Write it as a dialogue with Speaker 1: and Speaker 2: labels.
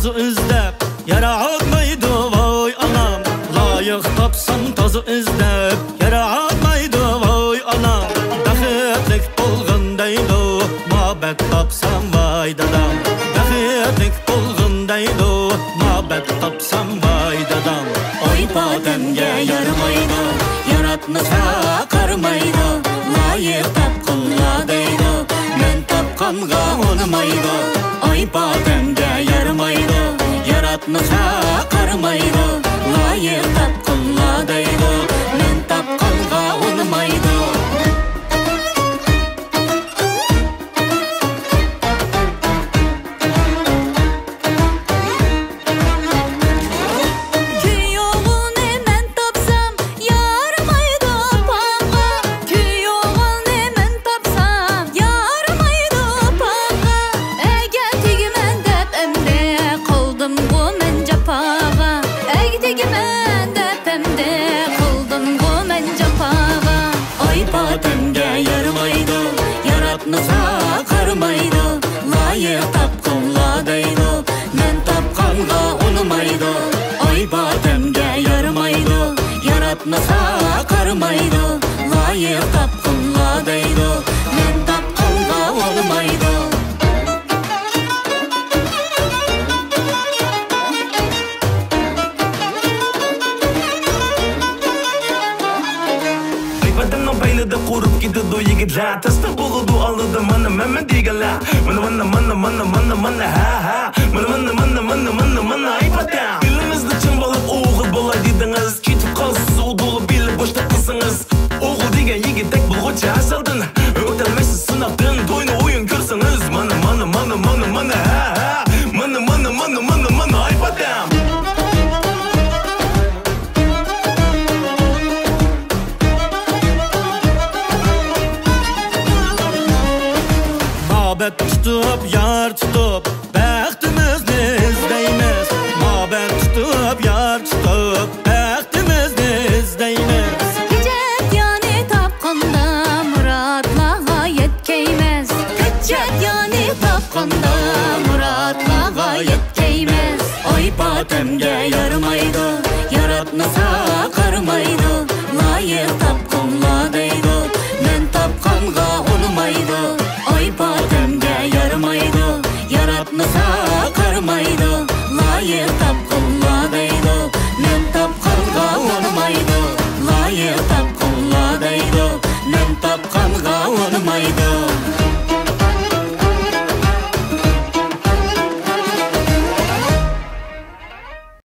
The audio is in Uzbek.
Speaker 1: tazı izlep yaratmaydı vay anam. Layık tapsam tazı izlep yaratmaydı vay anam. Baxtlik bo'lgandaydi muhabbet tapsam vay dadam. Baxtlik bo'lgandaydi muhabbet tapsam vay dadam. Oy bademge yaramaydı yaratmasa qarmaydı. Layık tapqınla deydi men tapqanға unamaydı. Oy bademge yaramaydı yaratmasa qarmaydı. Layık tapqınla deydi men tapqanға unamaydı. Yaratmasa qarmaydı. Layık tapqınla deydi men tapqanға unamaydı. Oy bademge yaramaydı yaratmasa qarmaydı. Layık tapqınla deydi men tapqanға unamaydı.
Speaker 2: Baylıda kurup gidiyordu yigitler. Testa buldu aldı mana meme digeler. Mana ha ha. Mana ay patam. Bilimizde çımbalık oğul bolay dediniz. Kitip kalsız oğulu bilip boşta kılsınız. Oğul degen yigitek bulguça asaldın. Ötelmesiz sınavdın toyunu oyun görsünüz. Mana ha ha. Mana ay patam.
Speaker 1: Muhabbet tutup yar tutup bəxtimizni izleymiz. Muhabbet tutup yar tutup bəxtimizni izleymiz.
Speaker 3: Hicret yani tapqanda muratlağa yetkeymiz. Hicret yani tapqanda muratlağa yetkeymiz.
Speaker 1: Oy bademge yaramaydı yaratmasa qarmaydı. Layık tapqınla deydi men tapqanға unamaydı. Oy bademge yaramaydı yaratmasa qarmaydı. Layık tapqınla